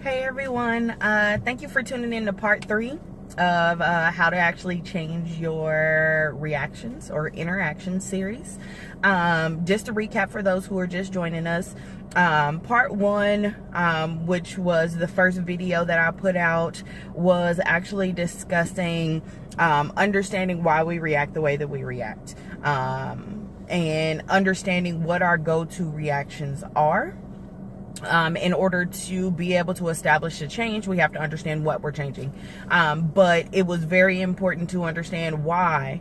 Hey everyone, thank you for tuning in to part 3 of how to actually change your reactions or interaction series. Just to recap for those who are just joining us, part 1, which was the first video that I put out, was actually discussing understanding why we react the way that we react, and understanding what our go-to reactions are. In order to be able to establish a change, we have to understand what we're changing. But it was very important to understand why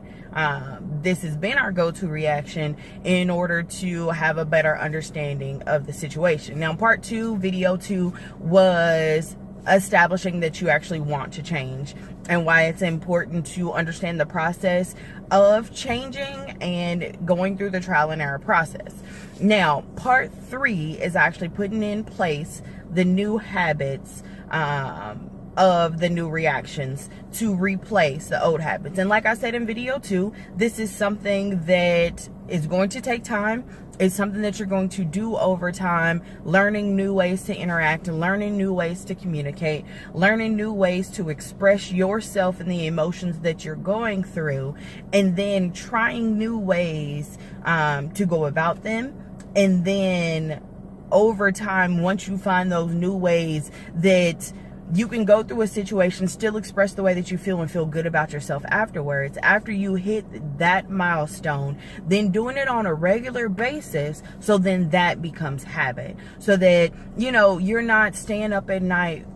this has been our go-to reaction in order to have a better understanding of the situation. Now, part 2, video 2, was establishing that you actually want to change and why it's important to understand the process of changing and going through the trial and error process. Now, part 3 is actually putting in place the new habits of the new reactions to replace the old habits. And like I said in video 2, this is something that is going to take time. It's something that you're going to do over time, learning new ways to interact, learning new ways to communicate, learning new ways to express yourself and the emotions that you're going through, and then trying new ways to go about them. And then over time, once you find those new ways that you can go through a situation, still express the way that you feel and feel good about yourself afterwards, after you hit that milestone, then doing it on a regular basis, so then that becomes habit. So that, you're not staying up at night,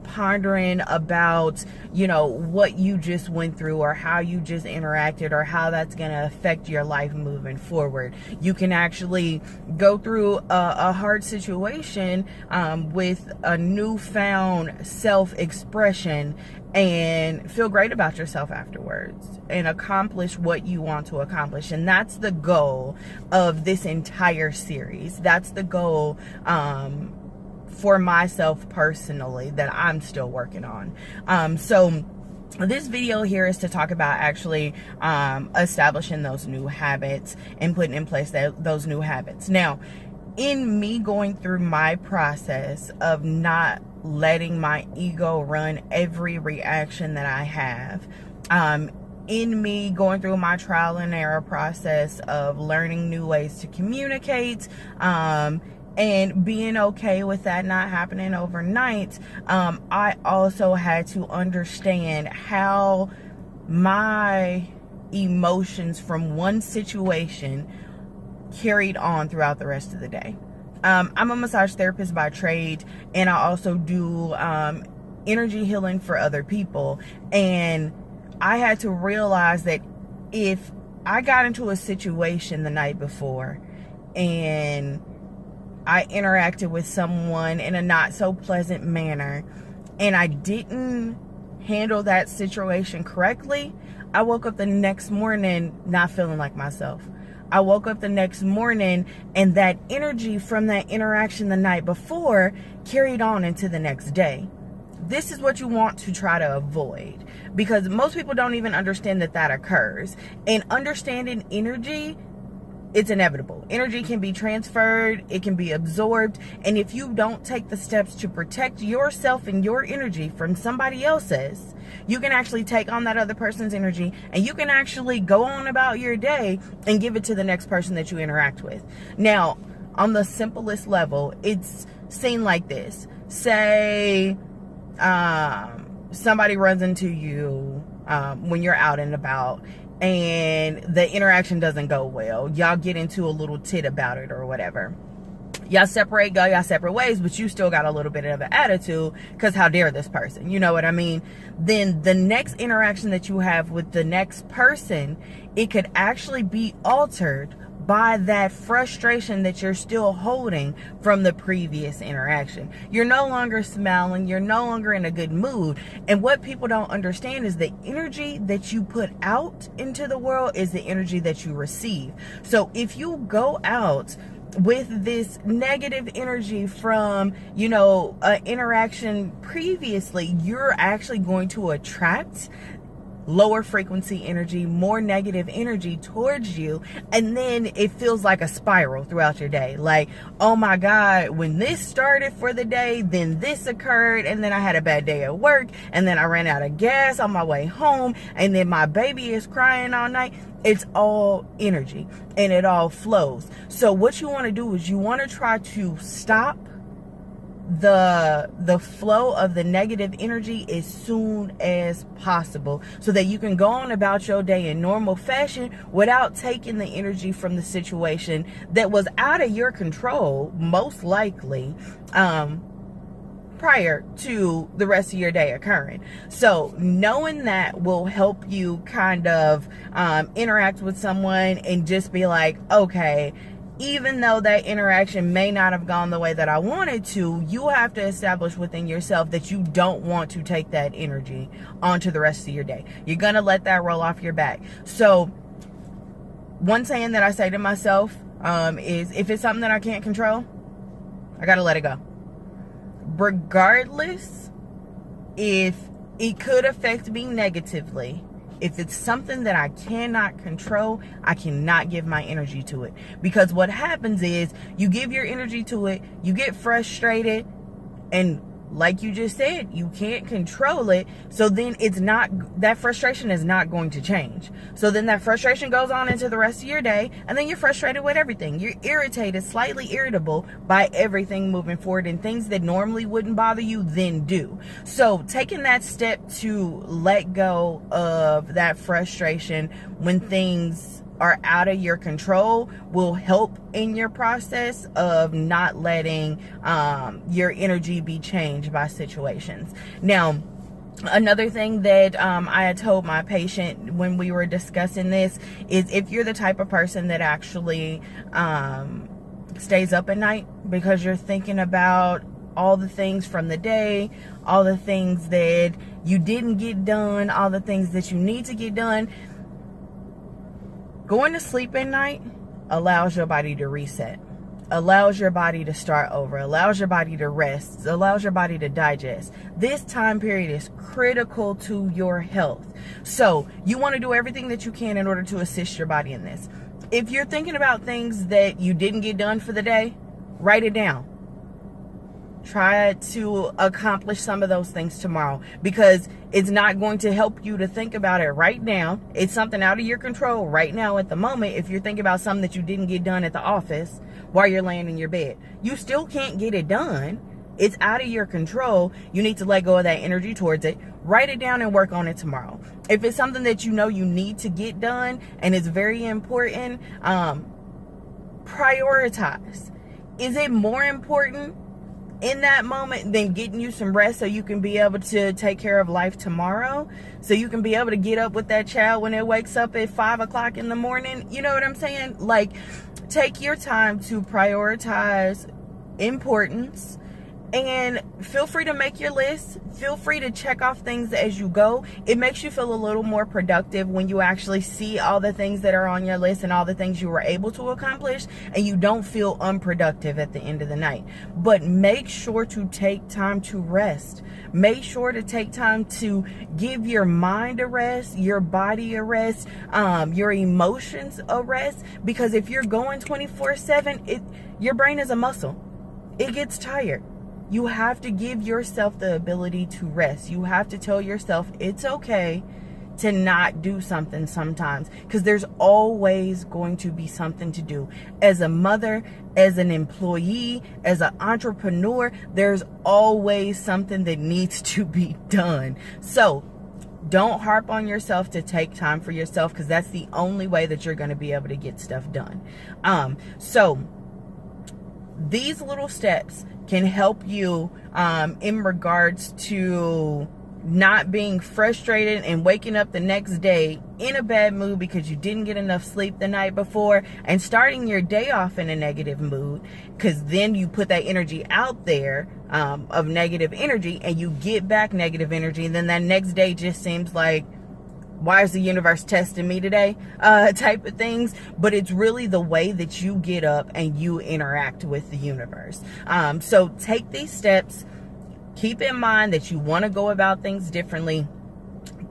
pondering about, what you just went through or how you just interacted or how that's going to affect your life moving forward. You can actually go through a hard situation with a newfound self-expression and feel great about yourself afterwards and accomplish what you want to accomplish. And that's the goal of this entire series. That's the goal for myself personally that I'm still working on. So this video here is to talk about actually establishing those new habits and putting in place those new habits. Now, in me going through my process of not letting my ego run every reaction that I have, in me going through my trial and error process of learning new ways to communicate, and being okay with that not happening overnight, I also had to understand how my emotions from one situation carried on throughout the rest of the day. I'm a massage therapist by trade, and I also do energy healing for other people. And I had to realize that if I got into a situation the night before and I interacted with someone in a not so pleasant manner and I didn't handle that situation correctly, I woke up the next morning not feeling like myself. I woke up the next morning and that energy from that interaction the night before carried on into the next day. This is what you want to try to avoid, because most people don't even understand that occurs. And understanding energy, it's inevitable. Energy can be transferred, it can be absorbed, and if you don't take the steps to protect yourself and your energy from somebody else's, you can actually take on that other person's energy, and you can actually go on about your day and give it to the next person that you interact with. Now, on the simplest level, it's seen like this. Say somebody runs into you when you're out and about, and the interaction doesn't go well. Y'all get into a little tit about it or whatever. Y'all separate, go y'all separate ways, but you still got a little bit of an attitude because how dare this person? You know what I mean? Then the next interaction that you have with the next person, it could actually be altered by that frustration that you're still holding from the previous interaction. You're no longer smiling, you're no longer in a good mood. And what people don't understand is the energy that you put out into the world is the energy that you receive. So if you go out with this negative energy from, an interaction previously, you're actually going to attract lower frequency energy, more negative energy towards you. And then it feels like a spiral throughout your day. Like, oh my God, when this started for the day, then this occurred. And then I had a bad day at work. And then I ran out of gas on my way home. And then my baby is crying all night. It's all energy and it all flows. So what you want to do is you want to try to stop the flow of the negative energy as soon as possible, so that you can go on about your day in normal fashion without taking the energy from the situation that was out of your control, most likely, prior to the rest of your day occurring. So knowing that will help you kind of interact with someone and just be like, okay, even though that interaction may not have gone the way that I wanted to, you have to establish within yourself that you don't want to take that energy onto the rest of your day. You're going to let that roll off your back. So one saying that I say to myself is, if it's something that I can't control, I got to let it go. Regardless if it could affect me negatively, if it's something that I cannot control, I cannot give my energy to it. Because what happens is you give your energy to it, you get frustrated, and like you just said, you can't control it. So then that frustration is not going to change. So then that frustration goes on into the rest of your day, and then you're frustrated with everything. You're irritated, slightly irritable by everything moving forward, and things that normally wouldn't bother you then do. So taking that step to let go of that frustration when things are out of your control will help in your process of not letting your energy be changed by situations. Now, another thing that I had told my patient when we were discussing this is, if you're the type of person that actually stays up at night because you're thinking about all the things from the day, all the things that you didn't get done, all the things that you need to get done, going to sleep at night allows your body to reset, allows your body to start over, allows your body to rest, allows your body to digest. This time period is critical to your health. So you want to do everything that you can in order to assist your body in this. If you're thinking about things that you didn't get done for the day, write it down. Try to accomplish some of those things tomorrow, because it's not going to help you to think about it right now. It's something out of your control right now at the moment. If you're thinking about something that you didn't get done at the office while you're laying in your bed, you still can't get it done. It's out of your control. You need to let go of that energy towards it. Write it down and work on it tomorrow. If it's something that you know you need to get done and it's very important, prioritize. Is it more important in that moment than getting you some rest so you can be able to take care of life tomorrow, so you can be able to get up with that child when it wakes up at 5 o'clock in the morning? You know what I'm saying? Like, take your time to prioritize importance, and feel free to make your list. Feel free to check off things as you go. It makes you feel a little more productive when you actually see all the things that are on your list and all the things you were able to accomplish, and you don't feel unproductive at the end of the night. But make sure to take time to rest. Make sure to take time to give your mind a rest, your body a rest, your emotions a rest. Because if you're going 24/7, your brain is a muscle. It gets tired. You have to give yourself the ability to rest. You have to tell yourself it's okay to not do something sometimes, because there's always going to be something to do. As a mother, as an employee, as an entrepreneur, there's always something that needs to be done. So don't harp on yourself to take time for yourself, because that's the only way that you're going to be able to get stuff done. So these little steps can help you in regards to not being frustrated and waking up the next day in a bad mood because you didn't get enough sleep the night before, and starting your day off in a negative mood, because then you put that energy out there of negative energy, and you get back negative energy, and then that next day just seems like, why is the universe testing me today, type of things. But it's really the way that you get up and you interact with the universe. So take these steps. Keep in mind that you want to go about things differently.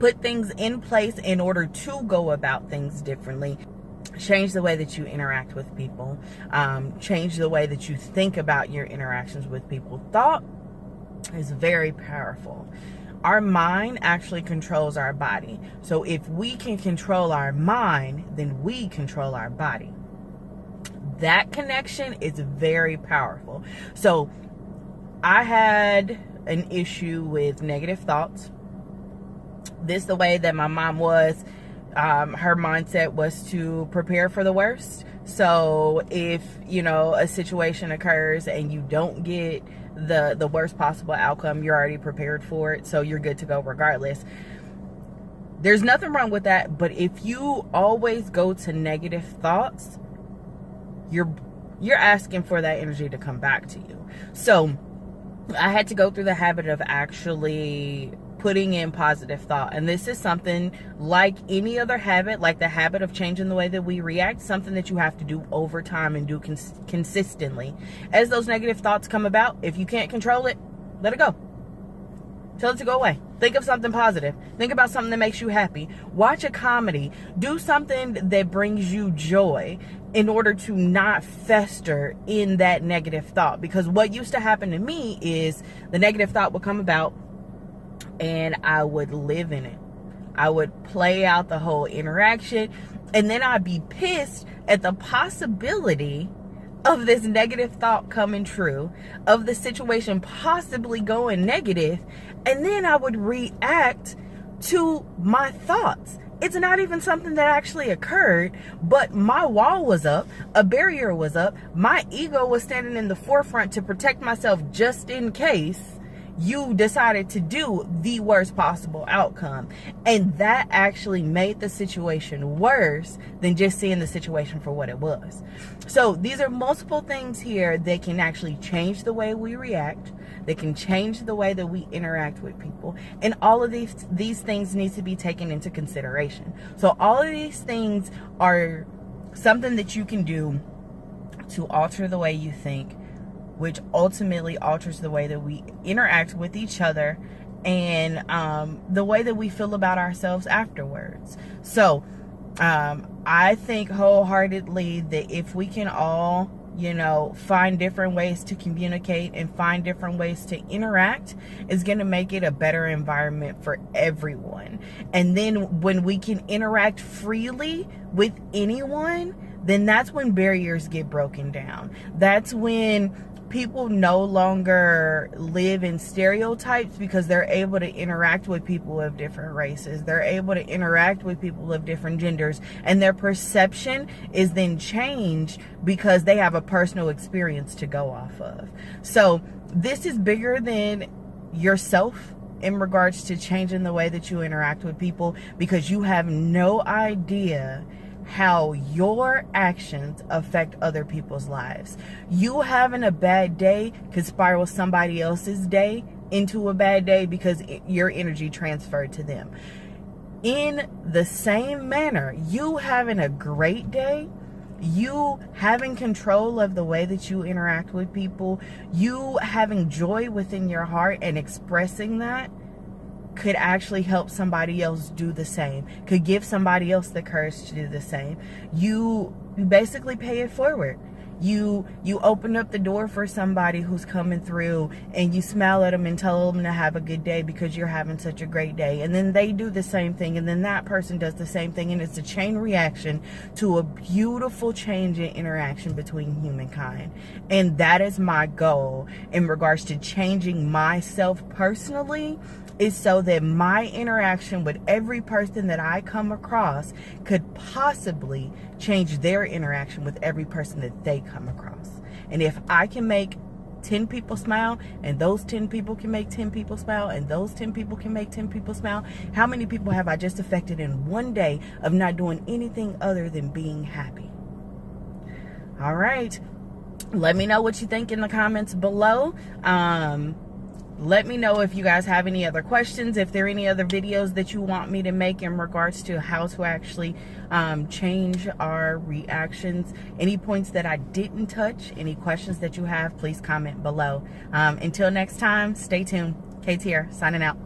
put things in place in order to go about things differently. Change the way that you interact with people. Change the way that you think about your interactions with people. Thought is very powerful. Our mind actually controls our body. So if we can control our mind, then we control our body. That connection is very powerful. So I had an issue with negative thoughts. This the way that my mom was. Her mindset was to prepare for the worst. So if, a situation occurs and you don't get the worst possible outcome, you're already prepared for it. So you're good to go regardless. There's nothing wrong with that. But if you always go to negative thoughts, you're asking for that energy to come back to you. So I had to go through the habit of actually putting in positive thought. And this is something like any other habit, like the habit of changing the way that we react, something that you have to do over time and do consistently. As those negative thoughts come about, if you can't control it, let it go. Tell it to go away. Think of something positive. Think about something that makes you happy. Watch a comedy. Do something that brings you joy in order to not fester in that negative thought. Because what used to happen to me is the negative thought would come about and I would live in it. I would play out the whole interaction, and then I'd be pissed at the possibility of this negative thought coming true, of the situation possibly going negative, and then I would react to my thoughts. It's not even something that actually occurred, but my wall was up, a barrier was up, my ego was standing in the forefront to protect myself just in case you decided to do the worst possible outcome. And that actually made the situation worse than just seeing the situation for what it was. So these are multiple things here that can actually change the way we react. They can change the way that we interact with people. And all of these things need to be taken into consideration. So all of these things are something that you can do to alter the way you think, which ultimately alters the way that we interact with each other and the way that we feel about ourselves afterwards. So I think wholeheartedly that if we can all, find different ways to communicate and find different ways to interact, is going to make it a better environment for everyone. And then when we can interact freely with anyone, then that's when barriers get broken down. That's when people no longer live in stereotypes, because they're able to interact with people of different races. They're able to interact with people of different genders, and their perception is then changed because they have a personal experience to go off of. So this is bigger than yourself in regards to changing the way that you interact with people, because you have no idea how your actions affect other people's lives. You having a bad day could spiral somebody else's day into a bad day because your energy transferred to them. In the same manner, you having a great day, you having control of the way that you interact with people, you having joy within your heart and expressing that, could actually help somebody else do the same, could give somebody else the courage to do the same. You basically pay it forward. You open up the door for somebody who's coming through, and you smile at them and tell them to have a good day because you're having such a great day. And then they do the same thing, and then that person does the same thing, and it's a chain reaction to a beautiful change in interaction between humankind. And that is my goal in regards to changing myself personally, is so that my interaction with every person that I come across could possibly change their interaction with every person that they come across. And if I can make 10 people smile, and those 10 people can make 10 people smile, and those 10 people can make 10 people smile, how many people have I just affected in one day of not doing anything other than being happy? All right. Let me know what you think in the comments below. Let me know if you guys have any other questions, if there are any other videos that you want me to make in regards to how to actually change our reactions. Any points that I didn't touch, any questions that you have, please comment below. Until next time, stay tuned. K.Tiara signing out.